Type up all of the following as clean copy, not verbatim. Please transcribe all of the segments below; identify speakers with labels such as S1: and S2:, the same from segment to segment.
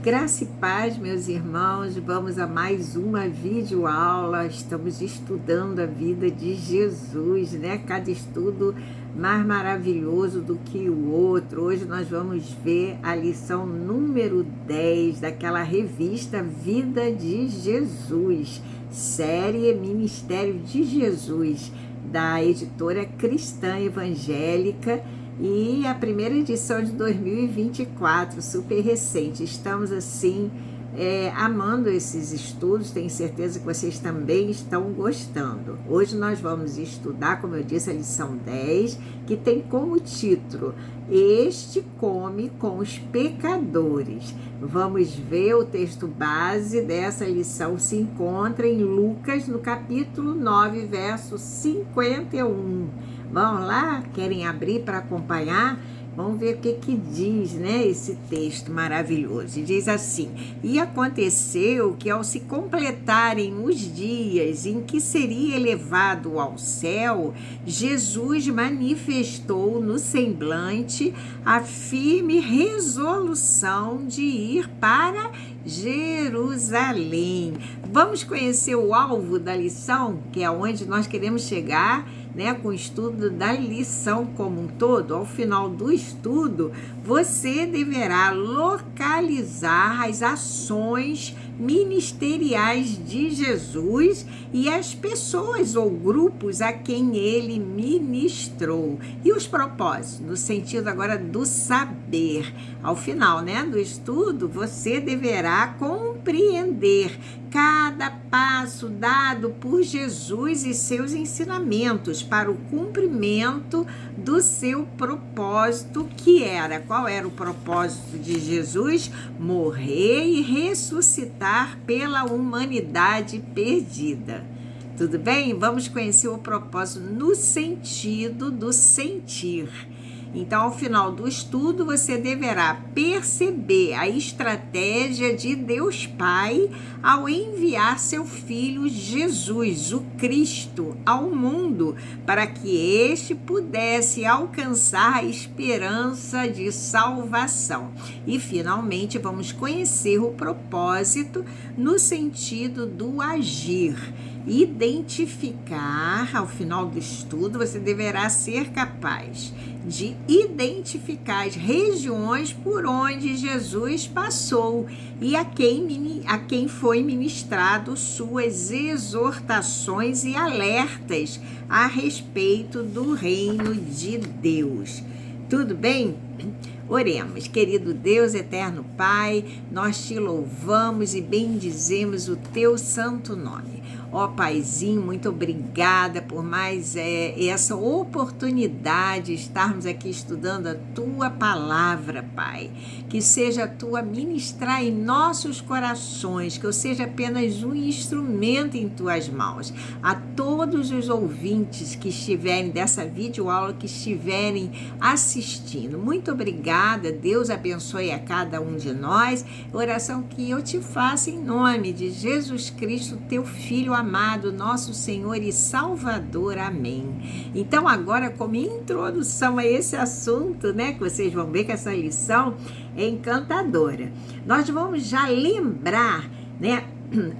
S1: Graça e paz, meus irmãos, vamos a mais uma videoaula. Estamos estudando a vida de Jesus, né? Cada estudo mais maravilhoso do que o outro. Hoje nós vamos ver a lição número 10 daquela revista Vida de Jesus, série Ministério de Jesus, da editora Cristã Evangélica. E a primeira edição de 2024, super recente. Estamos assim, amando esses estudos, tenho certeza que vocês também estão gostando. Hoje nós vamos estudar, como eu disse, a lição 10, que tem como título: Este come com os pecadores. Vamos ver o texto base dessa lição, se encontra em Lucas, no capítulo 9, verso 51. Vamos lá? Querem abrir para acompanhar? Vamos ver o que diz, né, esse texto maravilhoso. Diz assim: E aconteceu que, ao se completarem os dias em que seria elevado ao céu, Jesus manifestou no semblante a firme resolução de ir para Jerusalém. Vamos conhecer o alvo da lição, que é onde nós queremos chegar, né, com o estudo da lição como um todo. Ao final do estudo, você deverá localizar as ações ministeriais de Jesus e as pessoas ou grupos a quem ele ministrou. E os propósitos, no sentido agora do saber. Ao final, né, do estudo, você deverá compreender cada passo dado por Jesus e seus ensinamentos para o cumprimento do seu propósito, que era, qual era o propósito de Jesus? Morrer e ressuscitar pela humanidade perdida. Tudo bem? Vamos conhecer o propósito no sentido do sentir. Então, ao final do estudo, você deverá perceber a estratégia de Deus Pai ao enviar seu Filho Jesus, o Cristo, ao mundo, para que este pudesse alcançar a esperança de salvação. E, finalmente, vamos conhecer o propósito no sentido do agir. Identificar, ao final do estudo, você deverá ser capaz de identificar as regiões por onde Jesus passou e a quem foi ministrado suas exortações e alertas a respeito do reino de Deus. Tudo bem? Oremos. Querido Deus, eterno Pai, nós te louvamos e bendizemos o teu santo nome. Ó Paizinho, muito obrigada por mais essa oportunidade de estarmos aqui estudando a tua palavra, Pai. Que seja a tua ministrar em nossos corações, que eu seja apenas um instrumento em tuas mãos. A todos os ouvintes que estiverem dessa videoaula, que estiverem assistindo, muito obrigada. Deus abençoe a cada um de nós. Oração que eu te faço em nome de Jesus Cristo, teu Filho amado, nosso Senhor e Salvador. Amém. Então, agora, como introdução a esse assunto, né, que vocês vão ver que essa lição é encantadora, nós vamos já lembrar, né,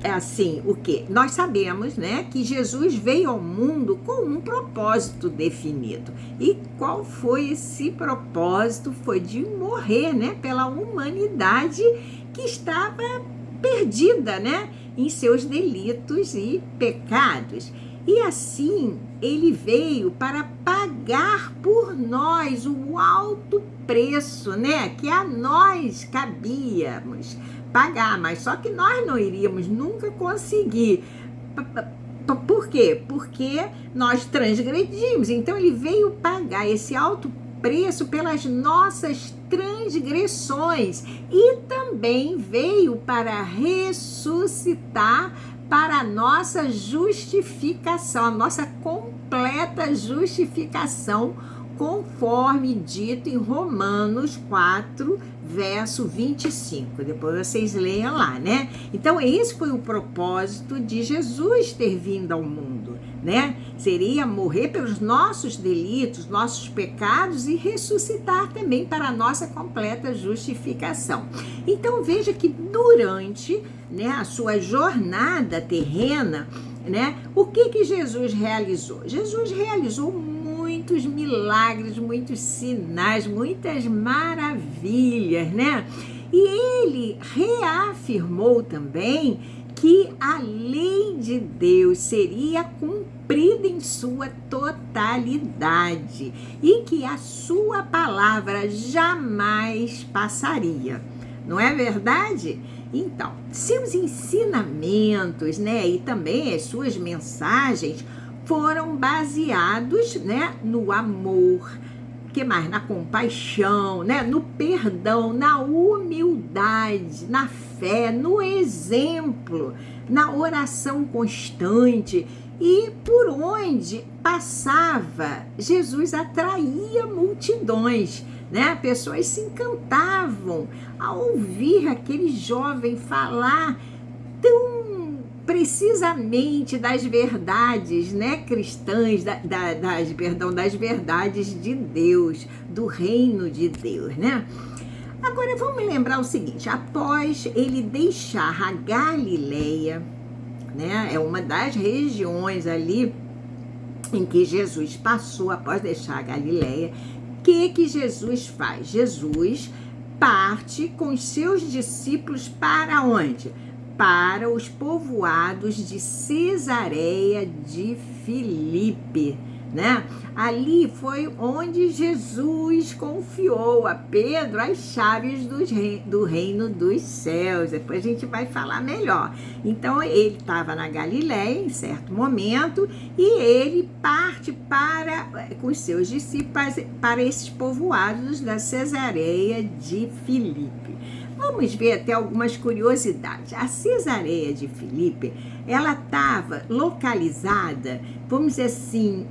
S1: assim, o que? Nós sabemos, né, que Jesus veio ao mundo com um propósito definido. E qual foi esse propósito? Foi de morrer, né, pela humanidade que estava perdida, né, em seus delitos e pecados. E assim, ele veio para pagar por nós o alto preço, né, que a nós cabíamos pagar, mas só que nós não iríamos nunca conseguir. Por quê? Porque nós transgredimos. Então, ele veio pagar esse alto preço pelas nossas transgressões e também veio para ressuscitar para a nossa justificação, a nossa completa justificação, conforme dito em Romanos 4, verso 25. Depois vocês leiam lá, né? Então, esse foi o propósito de Jesus ter vindo ao mundo, né? Seria morrer pelos nossos delitos, nossos pecados e ressuscitar também para a nossa completa justificação. Então veja que durante, né, a sua jornada terrena, né, o que Jesus realizou? Jesus realizou muitos milagres, muitos sinais, muitas maravilhas, né? E ele reafirmou também que a lei de Deus seria cumprida em sua totalidade e que a sua palavra jamais passaria. Não é verdade? Então, seus ensinamentos, né, e também as suas mensagens foram baseados, né, no amor, que mais? Na compaixão, né? No perdão, na humildade, na fé, no exemplo, na oração constante. E por onde passava, Jesus atraía multidões, né? Pessoas se encantavam ao ouvir aquele jovem falar tão precisamente das verdades, né, cristãs, das verdades de Deus, do reino de Deus, né? Agora vamos lembrar o seguinte: após ele deixar a Galileia, né, é uma das regiões ali em que Jesus passou após deixar a Galileia. O que Jesus faz? Jesus parte com os seus discípulos para onde? Para os povoados de Cesareia de Filipe, né? Ali foi onde Jesus confiou a Pedro as chaves do reino dos céus. Depois a gente vai falar melhor. Então ele estava na Galileia em certo momento e ele parte com os seus discípulos para esses povoados da Cesareia de Filipe. Vamos ver até algumas curiosidades. A Cesareia de Filipe, ela estava localizada, vamos dizer assim,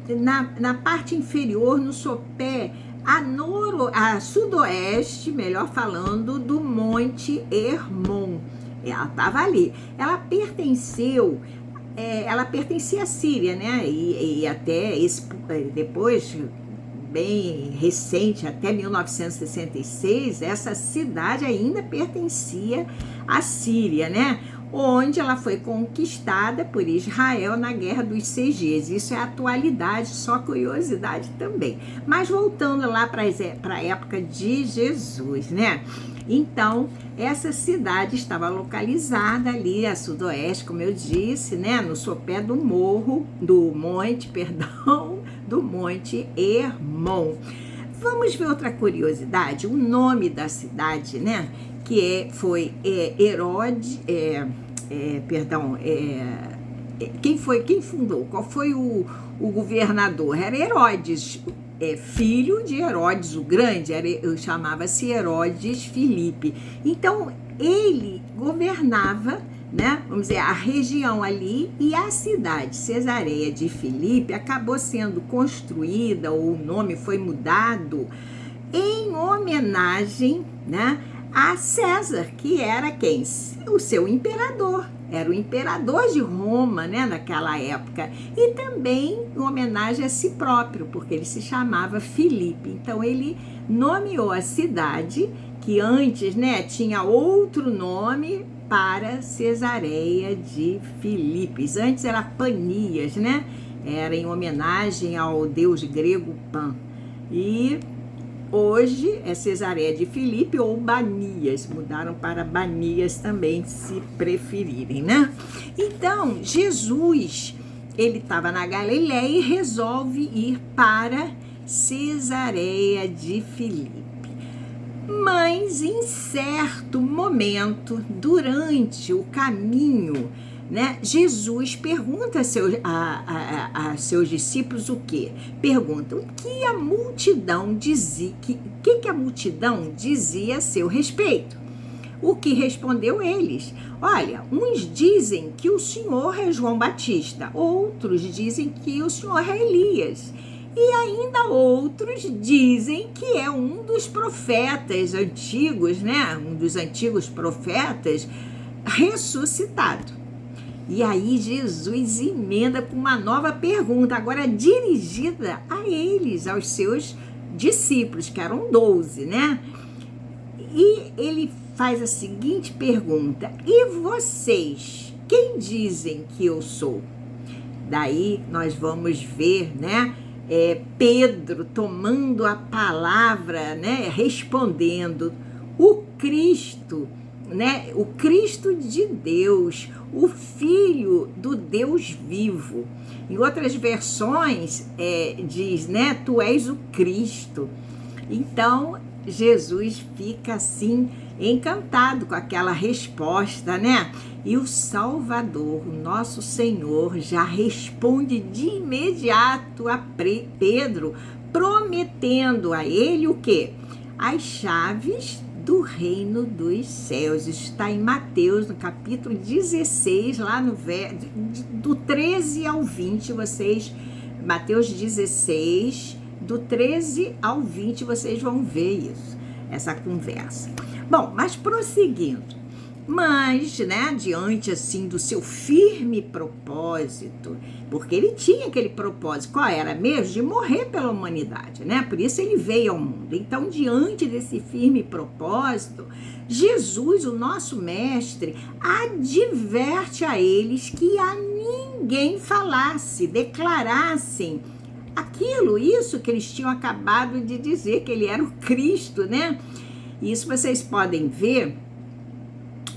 S1: na parte inferior, no sopé, a sudoeste, melhor falando, do Monte Hermon. Ela estava ali. Ela pertencia à Síria, né? E até depois, bem recente, até 1966, essa cidade ainda pertencia à Síria, né? Onde ela foi conquistada por Israel na Guerra dos 6 Dias. Isso é atualidade, só curiosidade também. Mas voltando lá para a época de Jesus, né? Então, essa cidade estava localizada ali a sudoeste, como eu disse, né? No sopé do monte Hermon. Vamos ver outra curiosidade, o nome da cidade, né? Que foi Herodes, quem fundou? Qual foi o governador? Era Herodes, filho de Herodes o Grande, chamava-se Herodes Filipe. Então, ele governava, né, vamos dizer, a região ali, e a cidade Cesareia de Filipe acabou sendo construída, ou o nome foi mudado, em homenagem, né, a César, que era quem? O seu imperador. Era o imperador de Roma, né, naquela época. E também em homenagem a si próprio, porque ele se chamava Filipe. Então, ele nomeou a cidade, que antes, né, tinha outro nome, para Cesareia de Filipe. Antes era Panias, né? Era em homenagem ao deus grego Pan. E hoje é Cesareia de Filipe ou Banias. Mudaram para Banias também, se preferirem, né? Então, Jesus, ele estava na Galileia e resolve ir para Cesareia de Filipe. Mas em certo momento, durante o caminho, né, Jesus pergunta a seus discípulos o quê? Pergunta o que a multidão dizia, que a multidão dizia a seu respeito. O que respondeu eles? Olha, uns dizem que o Senhor é João Batista, outros dizem que o Senhor é Elias. E ainda outros dizem que é um dos profetas antigos, né? Um dos antigos profetas ressuscitado. E aí Jesus emenda com uma nova pergunta, agora dirigida a eles, aos seus discípulos, que eram 12, né? E ele faz a seguinte pergunta: e vocês, quem dizem que eu sou? Daí nós vamos ver, né? Pedro tomando a palavra, né? Respondendo: o Cristo, né? O Cristo de Deus, o Filho do Deus vivo. Em outras versões diz, né? Tu és o Cristo. Então Jesus fica assim encantado com aquela resposta, né? E o Salvador, o nosso Senhor, já responde de imediato a Pedro, prometendo a ele o quê? As chaves do reino dos céus. Isso está em Mateus, no capítulo 16, lá no do 13 ao 20, Mateus 16, do 13 ao 20, vocês vão ver isso, essa conversa. Bom, mas prosseguindo, mas, né, diante assim do seu firme propósito, porque ele tinha aquele propósito, qual era mesmo? De morrer pela humanidade, né? Por isso ele veio ao mundo. Então, diante desse firme propósito, Jesus, o nosso mestre, adverte a eles que a ninguém falasse, declarassem isso que eles tinham acabado de dizer, que ele era o Cristo, né? Isso vocês podem ver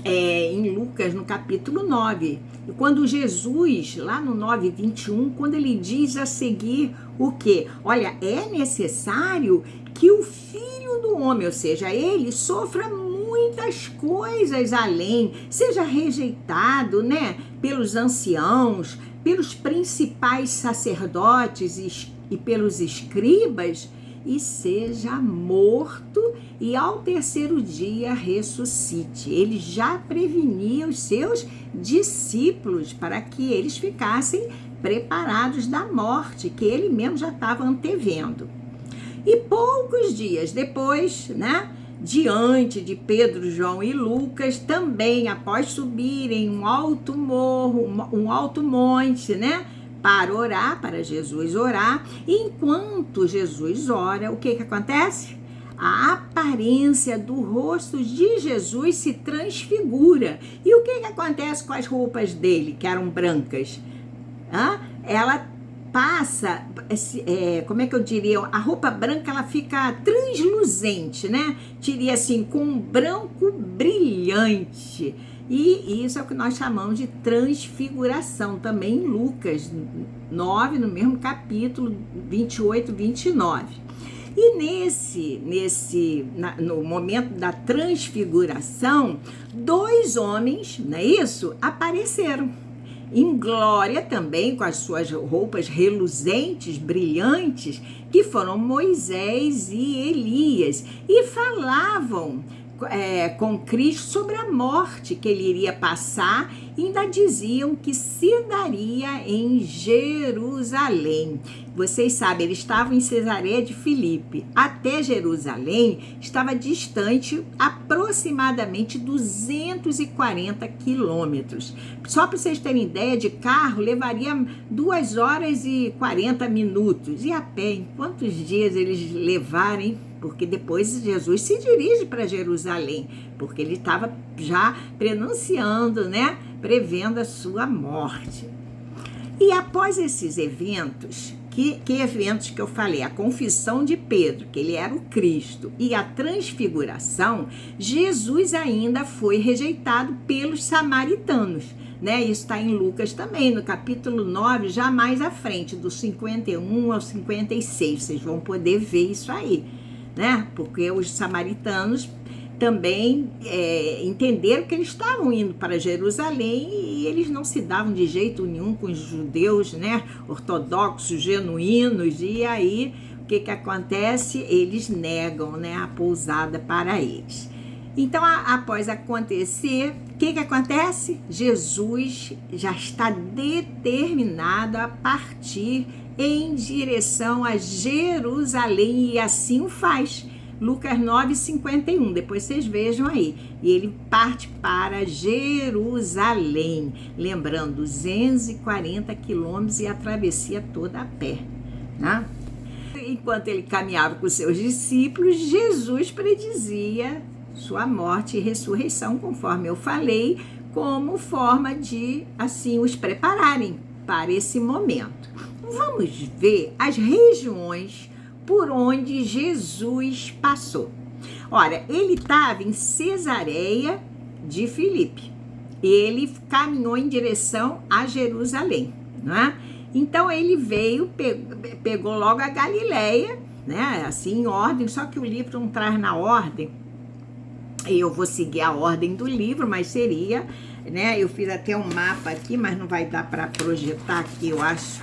S1: em Lucas, no capítulo 9. E quando Jesus, lá no 9:21, quando ele diz a seguir o quê? Olha, é necessário que o Filho do Homem, ou seja, ele sofra muitas coisas além, seja rejeitado, né, pelos anciãos, pelos principais sacerdotes e pelos escribas, e seja morto e ao terceiro dia ressuscite. Ele já prevenia os seus discípulos para que eles ficassem preparados da morte, que ele mesmo já estava antevendo. E poucos dias depois, né, diante de Pedro, João e Lucas, também após subirem um alto morro, um alto monte, né, para orar, para Jesus orar, e enquanto Jesus ora, o que acontece? A aparência do rosto de Jesus se transfigura. E o que acontece com as roupas dele, que eram brancas? Ela passa, como é que eu diria? A roupa branca, ela fica transluzente, né? Diria assim, com um branco brilhante. E isso é o que nós chamamos de transfiguração, também em Lucas 9, no mesmo capítulo 28, 29. E no momento da transfiguração, 2 homens, não é isso? Apareceram em glória também, com as suas roupas reluzentes, brilhantes, que foram Moisés e Elias, e falavam com Cristo sobre a morte que ele iria passar, e ainda diziam que se daria em Jerusalém. Vocês sabem, eles estavam em Cesareia de Filipe. Até Jerusalém estava distante aproximadamente 240 quilômetros. Só para vocês terem ideia, de carro levaria 2 horas e 40 minutos. E a pé, em quantos dias eles levarem? Porque depois Jesus se dirige para Jerusalém, porque ele estava já prenunciando, né? Prevendo a sua morte. E após esses eventos, que eventos que eu falei? A confissão de Pedro, que ele era o Cristo, e a transfiguração, Jesus ainda foi rejeitado pelos samaritanos, né? Isso está em Lucas também, no capítulo 9, já mais à frente, do 51 ao 56, vocês vão poder ver isso aí, né? Porque os samaritanos também entenderam que eles estavam indo para Jerusalém e eles não se davam de jeito nenhum com os judeus, né, ortodoxos, genuínos, e aí o que acontece? Eles negam, né, a pousada para eles. Então, após acontecer, o que acontece? Jesus já está determinado a partir em direção a Jerusalém, e assim o faz. Lucas 9:51, depois vocês vejam aí. E ele parte para Jerusalém, lembrando, 240 quilômetros e a travessia toda a pé, né? Enquanto ele caminhava com seus discípulos, Jesus predizia sua morte e ressurreição, conforme eu falei, como forma de, assim, os prepararem para esse momento. Vamos ver as regiões por onde Jesus passou. Ora, ele estava em Cesareia de Filipe. Ele caminhou em direção a Jerusalém, não é? Então ele veio, pegou logo a Galileia, né? Assim, em ordem, só que o livro não traz na ordem. Eu vou seguir a ordem do livro, mas seria, né? Eu fiz até um mapa aqui, mas não vai dar para projetar aqui, eu acho.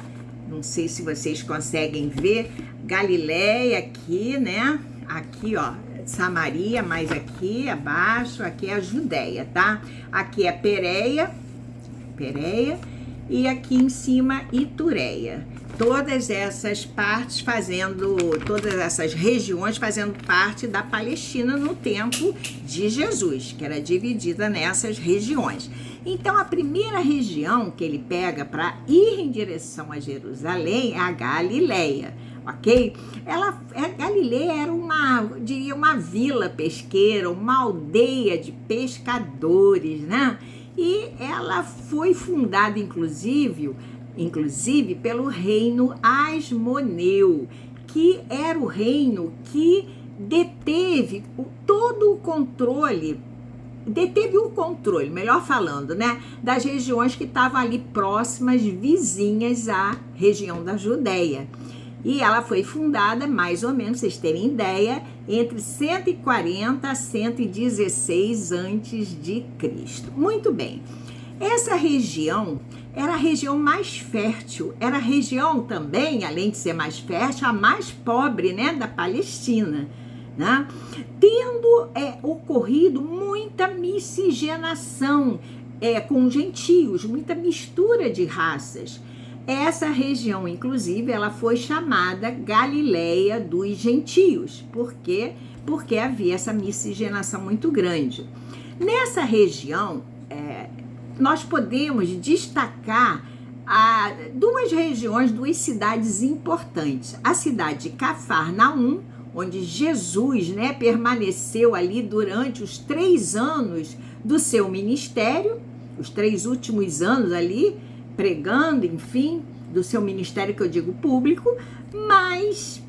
S1: Não sei se vocês conseguem ver. Galileia aqui, né? Aqui, ó, Samaria, mais aqui abaixo, aqui é a Judéia, tá? Aqui é Pérea, e aqui em cima Itureia. Todas essas partes todas essas regiões fazendo parte da Palestina no tempo de Jesus, que era dividida nessas regiões. Então, a primeira região que ele pega para ir em direção a Jerusalém é a Galileia, ok? Galileia era uma vila pesqueira, uma aldeia de pescadores, né? E ela foi fundada, inclusive pelo reino Asmoneu, que era o reino que deteve todo o controle, melhor falando, né, das regiões que estavam ali próximas, vizinhas à região da Judéia. E ela foi fundada, mais ou menos, vocês terem ideia, entre 140 a 116 a.C. Muito bem. Essa região era a região mais fértil, era a região também, além de ser mais fértil, a mais pobre, né, da Palestina, né? Tendo ocorrido muita miscigenação com gentios, muita mistura de raças. Essa região, inclusive, ela foi chamada Galileia dos Gentios. Por quê? Porque havia essa miscigenação muito grande. Nessa região, nós podemos destacar duas regiões, duas cidades importantes. A cidade de Cafarnaum, onde Jesus, né, permaneceu ali durante os 3 anos do seu ministério, os 3 últimos anos ali, pregando, enfim, do seu ministério, que eu digo público, mas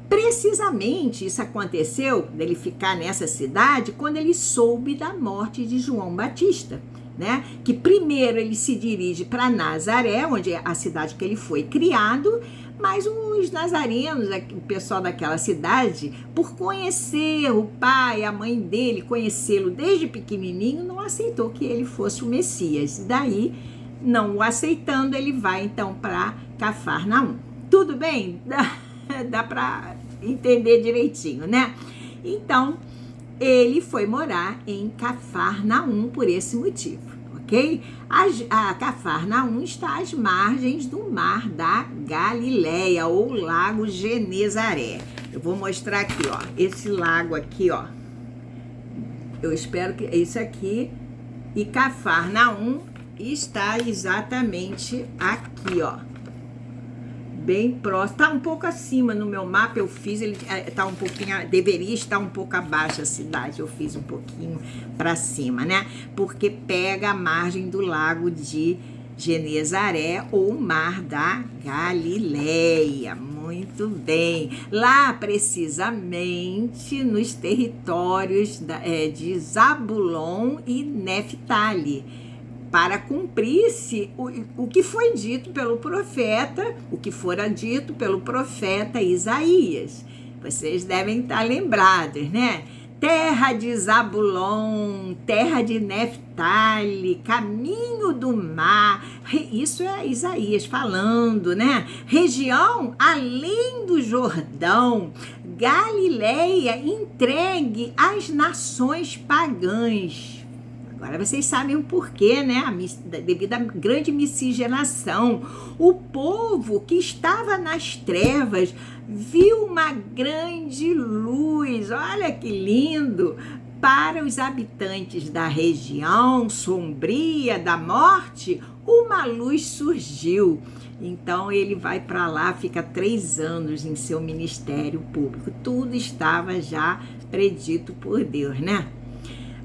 S1: precisamente isso aconteceu, dele ficar nessa cidade, quando ele soube da morte de João Batista, né? Que primeiro ele se dirige para Nazaré, onde é a cidade que ele foi criado, mas os nazarenos, o pessoal daquela cidade, por conhecer o pai, a mãe dele, conhecê-lo desde pequenininho, não aceitou que ele fosse o Messias. Daí, não o aceitando, ele vai então para Cafarnaum. Tudo bem? Dá para entender direitinho, né? Então, ele foi morar em Cafarnaum por esse motivo, ok? A Cafarnaum está às margens do mar da Galileia, ou lago Genezaré. Eu vou mostrar aqui, ó, esse lago aqui, ó. Eu espero que é isso aqui. E Cafarnaum está exatamente aqui, ó. Bem próximo, tá um pouco acima no meu mapa, eu fiz, ele tá um pouquinho, deveria estar um pouco abaixo a cidade, eu fiz um pouquinho para cima, né? Porque pega a margem do lago de Genezaré, ou mar da Galileia. Muito bem. Lá, precisamente, nos territórios de Zabulon e Neftali, para cumprir-se o que foi dito pelo profeta, o que fora dito pelo profeta Isaías. Vocês devem estar lembrados, né? Terra de Zabulon, terra de Neftali, caminho do mar. Isso é Isaías falando, né? Região além do Jordão, Galileia entregue às nações pagãs. Agora vocês sabem o porquê, né? Devido à grande miscigenação. O povo que estava nas trevas viu uma grande luz. Olha que lindo! Para os habitantes da região sombria da morte, uma luz surgiu. Então ele vai para lá, fica 3 anos em seu ministério público. Tudo estava já predito por Deus, né?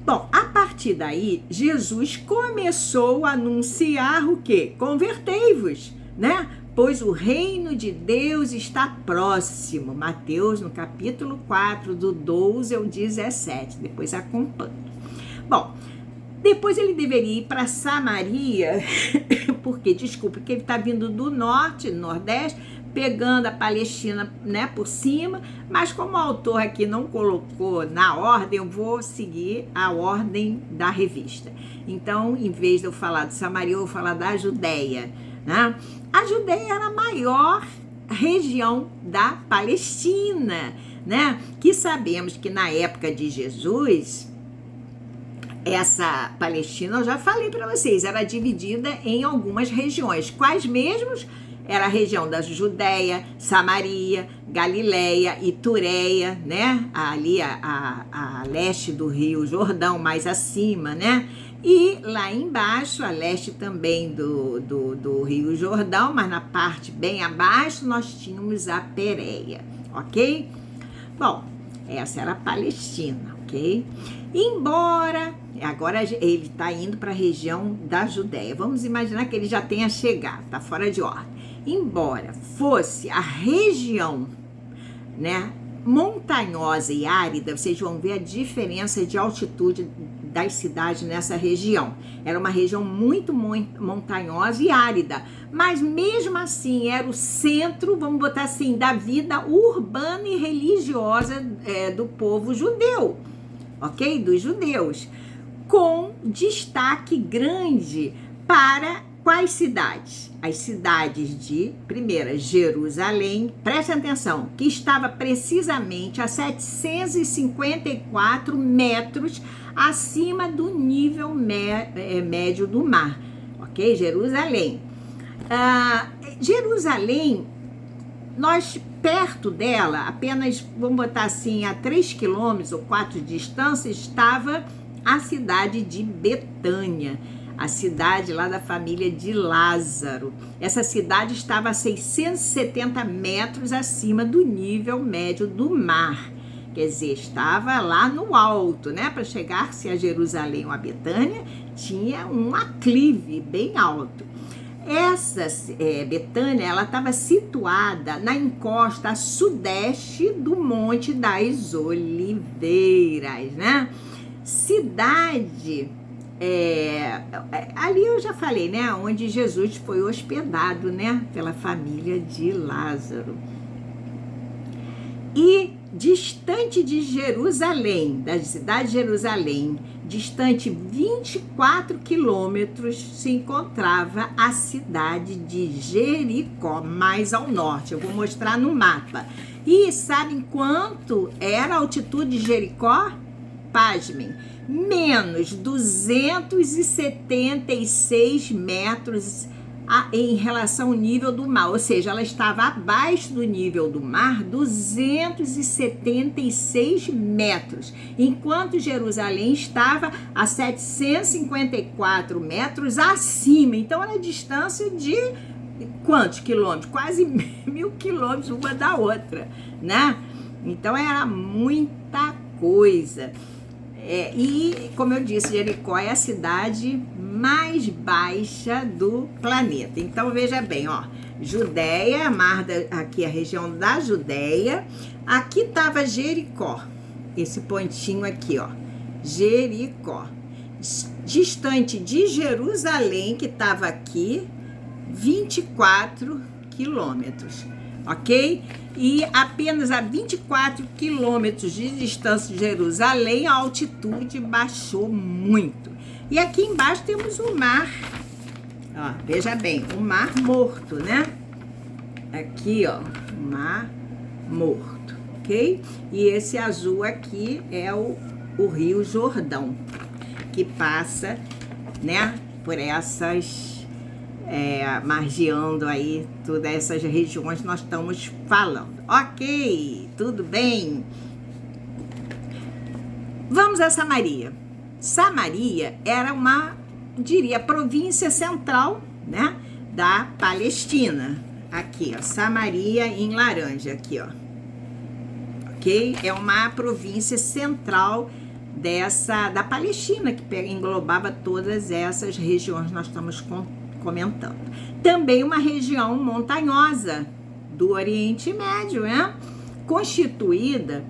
S1: Bom, a partir daí, Jesus começou a anunciar o quê? Convertei-vos, né? Pois o reino de Deus está próximo. Mateus, no capítulo 4, do 12 ao 17. Depois acompanhe. Bom, depois ele deveria ir para Samaria, porque ele está vindo do norte, nordeste, pegando a Palestina, né, por cima, mas como o autor aqui não colocou na ordem, eu vou seguir a ordem da revista. Então, em vez de eu falar de Samaria, eu vou falar da Judéia, né? A Judéia era a maior região da Palestina, né? Que sabemos que na época de Jesus, essa Palestina, eu já falei para vocês, era dividida em algumas regiões. Quais mesmos? Era a região da Judéia, Samaria, Galileia e Tureia, né? Ali a leste do Rio Jordão, mais acima, né? E lá embaixo, a leste também do Rio Jordão, mas na parte bem abaixo, nós tínhamos a Pérea, ok? Bom, essa era a Palestina, ok? Embora, agora ele está indo para a região da Judéia. Vamos imaginar que ele já tenha chegado, está fora de ordem. Embora fosse a região, né, montanhosa e árida, vocês vão ver a diferença de altitude das cidades nessa região. Era uma região muito montanhosa e árida, mas mesmo assim era o centro, vamos botar assim, da vida urbana e religiosa do povo judeu, ok? Dos judeus, com destaque grande para quais cidades? As cidades de, primeira, Jerusalém, prestem atenção, que estava precisamente a 754 metros acima do nível médio do mar, ok? Jerusalém. Jerusalém, nós perto dela, apenas, vamos botar assim, a 3 quilômetros ou 4 de distância, estava a cidade de Betânia, a cidade lá da família de Lázaro. Essa cidade estava a 670 metros acima do nível médio do mar. Quer dizer, estava lá no alto, né? Para chegar-se a Jerusalém ou a Betânia, tinha um aclive bem alto. Essa Betânia, ela estava situada na encosta a sudeste do Monte das Oliveiras, né? Cidade, ali eu já falei, né? Onde Jesus foi hospedado, né? Pela família de Lázaro. E distante de Jerusalém, da cidade de Jerusalém, distante 24 quilômetros, se encontrava a cidade de Jericó, mais ao norte. Eu vou mostrar no mapa. E sabem quanto era a altitude de Jericó? Pasmem, menos 276 metros em relação ao nível do mar, ou seja, ela estava abaixo do nível do mar 276 metros, enquanto Jerusalém estava a 754 metros acima. Então era a distância de quantos quilômetros? Quase 1000 quilômetros uma da outra, né? Então era muita coisa. E, como eu disse, Jericó é a cidade mais baixa do planeta. Então, veja bem, ó, Judéia, aqui a região da Judéia, aqui estava Jericó, esse pontinho aqui, ó, Jericó, distante de Jerusalém, que estava aqui, 24 quilômetros, ok? E apenas a 24 quilômetros de distância de Jerusalém, a altitude baixou muito. E aqui embaixo temos o mar, ó, veja bem, o Mar Morto, né? Aqui, ó, o Mar Morto, ok? E esse azul aqui é o Rio Jordão, que passa, né, por essas, margeando aí todas essas regiões nós estamos falando. Ok, tudo bem? Vamos a Samaria. Samaria era uma, diria, província central, né, da Palestina. Aqui, ó, Samaria em laranja, aqui, ó. Ok? É uma província central da Palestina, que englobava todas essas regiões que nós estamos comentando. Também uma região montanhosa do Oriente Médio, né? Constituída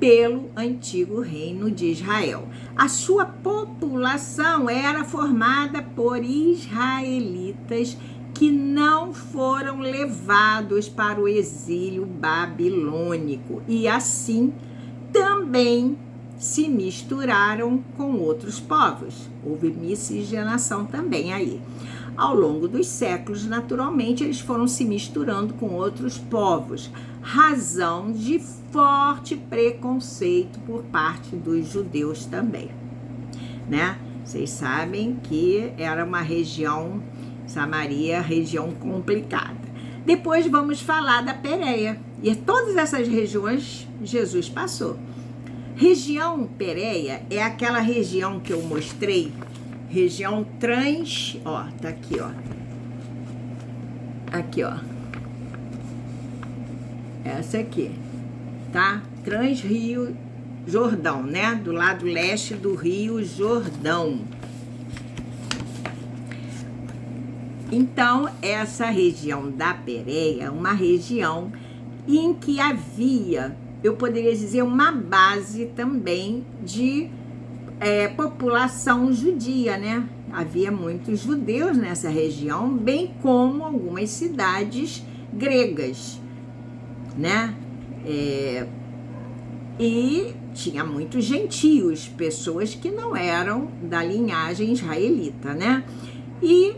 S1: pelo antigo reino de Israel. A sua população era formada por israelitas que não foram levados para o exílio babilônico e assim também se misturaram com outros povos. Houve miscigenação também aí. Ao longo dos séculos, naturalmente, eles foram se misturando com outros povos, razão de forte preconceito por parte dos judeus também, né? Vocês sabem que era uma região, Samaria, região complicada. Depois vamos falar da Pérea, e todas essas regiões Jesus passou. Região Pérea é aquela região que eu mostrei, região ó, tá aqui, ó. Aqui, ó. Essa aqui, tá? Trans-Rio Jordão, né? Do lado leste do Rio Jordão. Então, essa região da Pérea é uma região em que havia, eu poderia dizer, uma base também de população judia, né? Havia muitos judeus nessa região, bem como algumas cidades gregas, né? E tinha muitos gentios, pessoas que não eram da linhagem israelita, né? E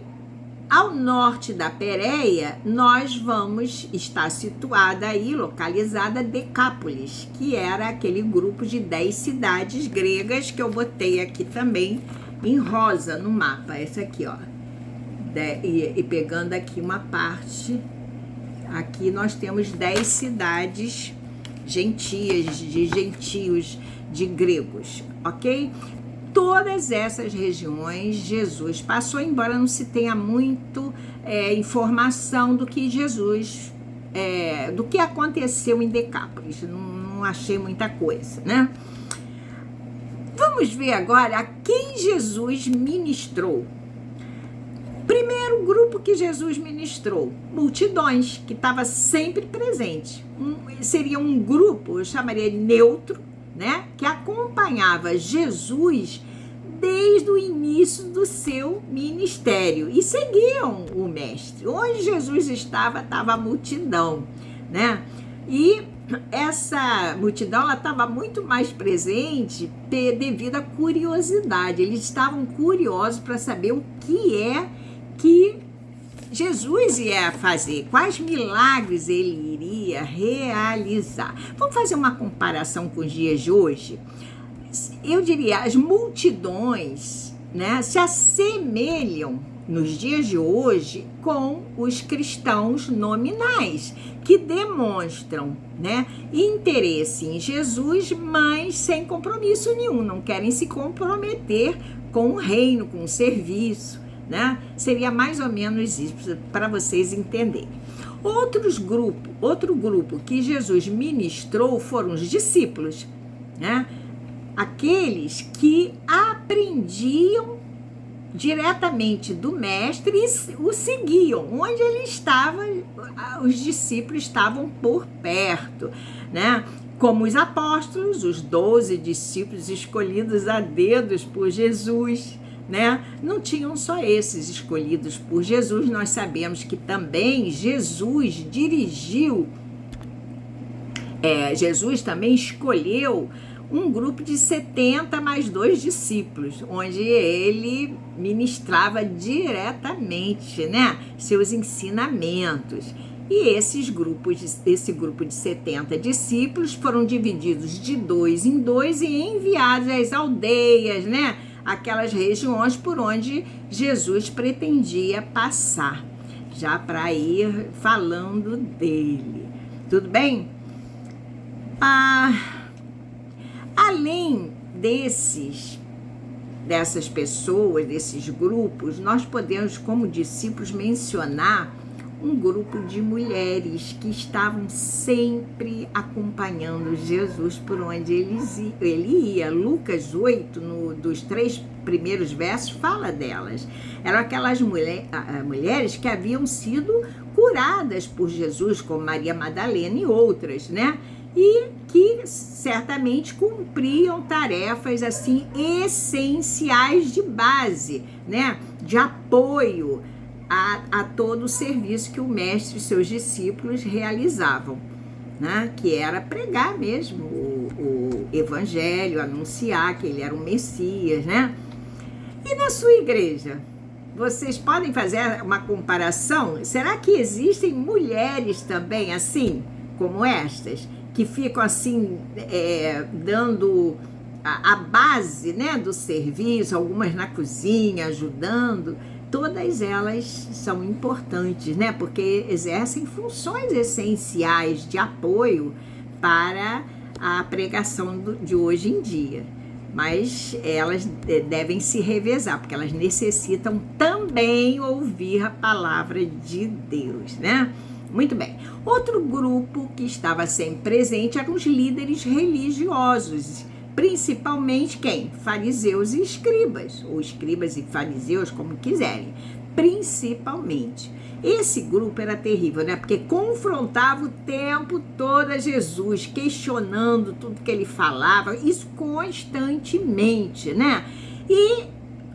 S1: ao norte da Pérea, nós vamos estar situada aí, localizada Decápolis, que era aquele grupo de 10 cidades gregas que eu botei aqui também em rosa no mapa. Essa aqui, ó. E pegando aqui uma parte, aqui nós temos 10 cidades gentias, de gentios, de gregos, ok? Todas essas regiões Jesus passou, embora não se tenha muito informação do que Jesus, do que aconteceu em Decápolis. Não achei muita coisa, né? Vamos ver agora a quem Jesus ministrou. Primeiro grupo que Jesus ministrou, multidões, que estava sempre presente. Seria um grupo, eu chamaria de neutro, né, que acompanhava Jesus desde o início do seu ministério e seguiam o mestre. Onde Jesus estava a multidão, né? E essa multidão ela estava muito mais presente devido à curiosidade. Eles estavam curiosos para saber o que Jesus ia fazer, quais milagres ele iria realizar. Vamos fazer uma comparação com os dias de hoje? Eu diria, as multidões, né, se assemelham nos dias de hoje com os cristãos nominais, que demonstram, né, interesse em Jesus, mas sem compromisso nenhum, não querem se comprometer com o reino, com o serviço, né? Seria mais ou menos isso para vocês entenderem. Outro grupo que Jesus ministrou foram os discípulos, né? Aqueles que aprendiam diretamente do mestre e o seguiam. Onde ele estava, os discípulos estavam por perto, né? Como os apóstolos, os 12 discípulos escolhidos a dedos por Jesus, né? Não tinham só esses escolhidos por Jesus, nós sabemos que também Jesus Jesus também escolheu um grupo de 70 mais 2 discípulos, onde ele ministrava diretamente, né, seus ensinamentos. E esse grupo de 70 discípulos foram divididos de 2 em 2 e enviados às aldeias, né, aquelas regiões por onde Jesus pretendia passar, já para ir falando dele. Tudo bem? Além dessas pessoas, desses grupos, nós podemos, como discípulos, mencionar um grupo de mulheres que estavam sempre acompanhando Jesus por onde ele ia. Lucas 8, dos 3 primeiros versos, fala delas. Eram aquelas mulheres que haviam sido curadas por Jesus, como Maria Madalena e outras, né? E que certamente cumpriam tarefas assim essenciais de base, né? De apoio a todo o serviço que o mestre e seus discípulos realizavam, né? Que era pregar mesmo o evangelho, anunciar que ele era o Messias, né? E na sua igreja, vocês podem fazer uma comparação? Será que existem mulheres também assim, como estas, que ficam assim, dando a base, né, do serviço, algumas na cozinha, ajudando? Todas elas são importantes, né, porque exercem funções essenciais de apoio para a pregação de hoje em dia. Mas elas devem se revezar, porque elas necessitam também ouvir a palavra de Deus, né? Muito bem. Outro grupo que estava sempre presente eram os líderes religiosos, principalmente quem? Fariseus e escribas, ou escribas e fariseus, como quiserem, principalmente. Esse grupo era terrível, né? Porque confrontava o tempo todo a Jesus, questionando tudo que ele falava, isso constantemente, né? E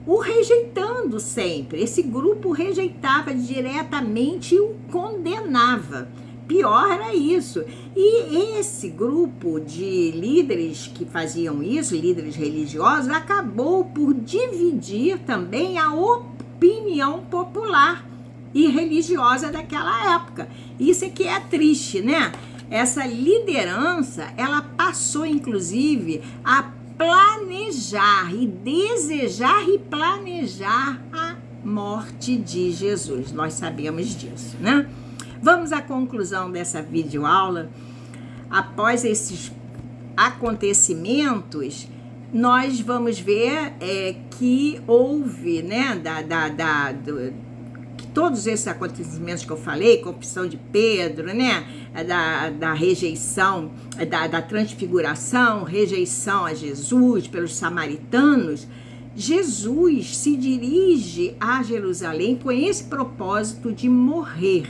S1: o rejeitando sempre. Esse grupo rejeitava diretamente e o condenava. Pior era isso. E esse grupo de líderes que faziam isso, líderes religiosos, acabou por dividir também a opinião popular e religiosa daquela época. Isso é que é triste, né? Essa liderança, ela passou, inclusive, a planejar e desejar e planejar a morte de Jesus. Nós sabemos disso, né? Vamos à conclusão dessa videoaula. Após esses acontecimentos, nós vamos ver que houve, né, todos esses acontecimentos que eu falei, confissão de Pedro, né, da rejeição, da transfiguração, rejeição a Jesus pelos samaritanos, Jesus se dirige a Jerusalém com esse propósito de morrer,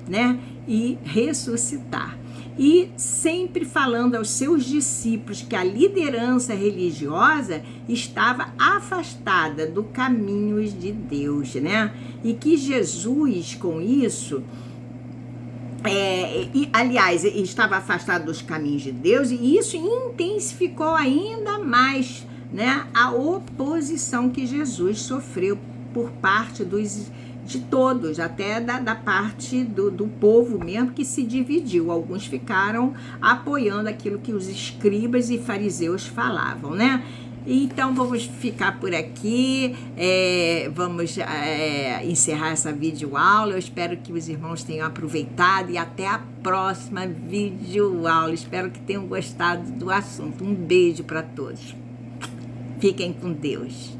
S1: né, e ressuscitar. E sempre falando aos seus discípulos que a liderança religiosa estava afastada do caminhos de Deus, né? E que Jesus, com isso, aliás, estava afastado dos caminhos de Deus, e isso intensificou ainda mais, né, a oposição que Jesus sofreu por parte de todos, até da parte do povo mesmo, que se dividiu. Alguns ficaram apoiando aquilo que os escribas e fariseus falavam, né? Então vamos ficar por aqui, vamos encerrar essa videoaula. Eu espero que os irmãos tenham aproveitado e até a próxima videoaula. Espero que tenham gostado do assunto. Um beijo para todos. Fiquem com Deus.